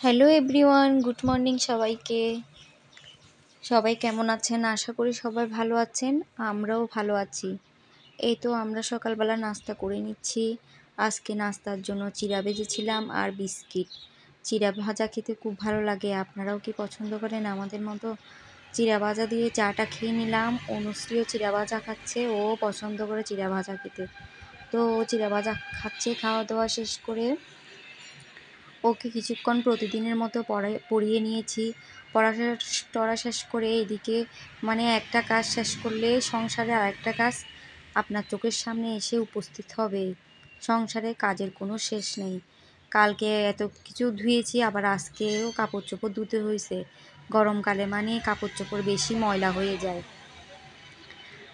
Hello everyone, good morning সবাইকে। সবাই কেমন আছেন? আশা করি সবাই ভালো আছেন। আমরাও ভালো আছি। এই তো আমরা সকালবেলা নাস্তা করে নিচ্ছি। আজকে নাস্তার জন্য চিড়া ভেজেছিলাম আর বিস্কিট। চিড়া ভাজা খেতে খুব ভালো লাগে। আপনারাও কি পছন্দ করেন আমাদের মতো? চিড়া ভাজা দিয়ে চাটা খেয়ে নিলাম। অনুশ্রীও চিড়া ভাজা খাচ্ছে, ও পছন্দ করে চিড়া ভাজা খেতে। তো ও চিড়া ভাজা খাচ্ছে। খাওয়া দাওয়া শেষ করে ওকে কিছুক্ষণ প্রতিদিনের মতো পড়িয়ে নিয়েছি। পড়া শেষ করে এদিকে একটা কাজ শেষ করলে সংসারে আরেকটা কাজ আপনার চোখের সামনে এসে উপস্থিত হবে। সংসারে কাজের কোনো শেষ নেই। কালকে এত কিছু ধুয়েছি, আবার আজকেও কাপড় চোপড় ধুতে হয়েছে। গরমকালে কাপড় চোপড় বেশি ময়লা হয়ে যায়।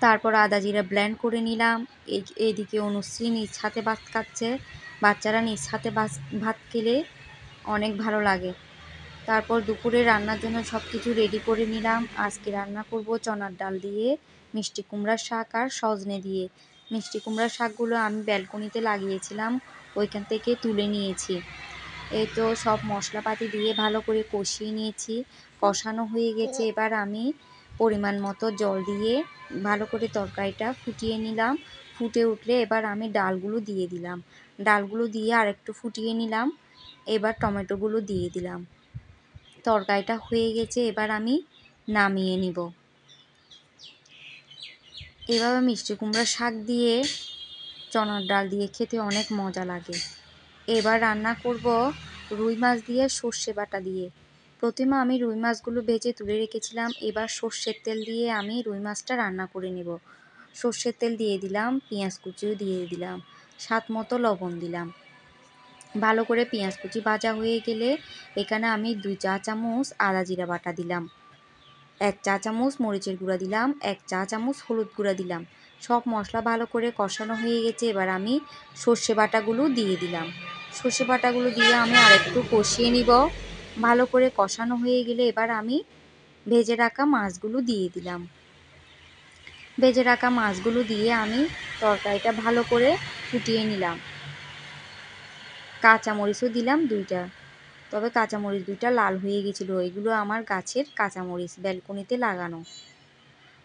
তারপর আদা জিরা ব্লেন্ড করে নিলাম। এদিকে অনুশ্রী নিজ হাতে ভাত খাচ্ছে। বাচ্চারা নিজ হাতে ভাত খেলে অনেক ভালো লাগে। তারপর দুপুরে রান্নার জন্য সব কিছু রেডি করে নিলাম। আজকে রান্না করব চনার ডাল দিয়ে, মিষ্টি কুমড়ার শাক আর সজনে দিয়ে। মিষ্টি কুমড়ার শাকগুলো আমি ব্যালকনিতে লাগিয়েছিলাম, ওইখান থেকে তুলে নিয়েছি। এই তো সব মশলাপাতি দিয়ে ভালো করে কষিয়ে নিয়েছি। কষানো হয়ে গেছে। এবার আমি পরিমাণ মতো জল দিয়ে ভালো করে তরকারিটা ফুটিয়ে নিলাম। ফুটে উঠলে এবার আমি ডালগুলো দিয়ে দিলাম। ডালগুলো দিয়ে আরেকটু ফুটিয়ে নিলাম। এবার টমেটোগুলো দিয়ে দিলাম। তরকারিটা হয়ে গেছে, এবার আমি নামিয়ে নিব। এভাবে মিষ্টি কুমড়ার শাক দিয়ে চনার ডাল দিয়ে খেতে অনেক মজা লাগে। এবার রান্না করব রুই মাছ দিয়ে সর্ষে বাটা দিয়ে। প্রথমে আমি রুই মাছগুলো ভেজে তুলে রেখেছিলাম। এবার সর্ষের তেল দিয়ে আমি রুই মাছটা রান্না করে নেব। সর্ষের তেল দিয়ে দিলাম, পেঁয়াজ কুচিও দিয়ে দিলাম, স্বাদ মতো লবণ দিলাম। ভালো করে পেঁয়াজ কুচি ভাজা হয়ে গেলে এখানে আমি 2 চা চামচ আদা জিরা বাটা দিলাম, 1 চা চামচ মরিচের গুঁড়া দিলাম, 1 চা চামচ হলুদ গুঁড়া দিলাম। সব মশলা ভালো করে কষানো হয়ে গেছে। এবার আমি সর্ষে বাটাগুলো দিয়ে দিলাম। সর্ষে বাটাগুলো দিয়ে আমি আরেকটু কষিয়ে নিব। ভালো করে কষানো হয়ে গেলে এবার আমি ভেজে রাখা মাছগুলো দিয়ে দিলাম। ভেজে রাখা মাছগুলো দিয়ে আমি তরকারিটা ভালো করে ফুটিয়ে নিলাম। কাঁচামরিচও দিলাম 2টা, তবে কাঁচামরিচ 2টা লাল হয়ে গেছিলো। এগুলো আমার গাছের কাঁচামরিচ, ব্যালকনিতে লাগানো।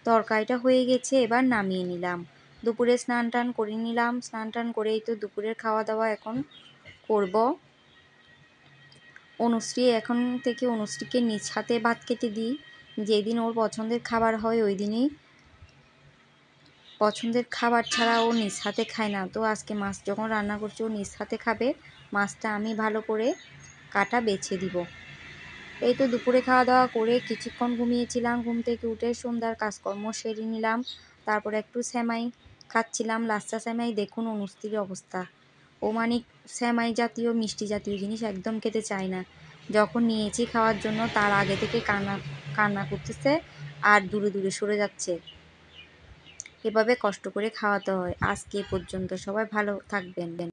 তরকারিটা হয়ে গেছে, এবার নামিয়ে নিলাম। দুপুরে স্নান টান করে নিলাম। স্নান টান করেই তো দুপুরের খাওয়া দাওয়া এখন করব। অনুশ্রীকে নিজ হাতে ভাত খেতে দিই। যেদিন ওর পছন্দের খাবার হয় ওই দিনই পছন্দের খাবার ছাড়া ও নিজ হাতে খায় না। তো আজকে মাছ যখন রান্না করছি ও নিজ হাতে খাবে। মাছটা আমি ভালো করে কাটা বেছে দিব। এই তো দুপুরে খাওয়া দাওয়া করে কিছুক্ষণ ঘুমিয়েছিলাম। ঘুম থেকে উঠে সন্ধ্যার কাজকর্ম সেরে নিলাম। তারপর একটু সেমাই খাচ্ছিলাম, লাচ্ছা সেমাই। দেখুন অনুশ্রীর অবস্থা। ও সেমাই জাতীয় মিষ্টি জাতীয় জিনিস একদম খেতে চায় না। যখন নিয়েছি খাওয়ার জন্য তার আগে থেকে কান্না করতেছে আর দূরে দূরে সরে যাচ্ছে। এভাবে কষ্ট করে খাওয়াতে হয়। আজকে এ পর্যন্ত। সবাই ভালো থাকবেন।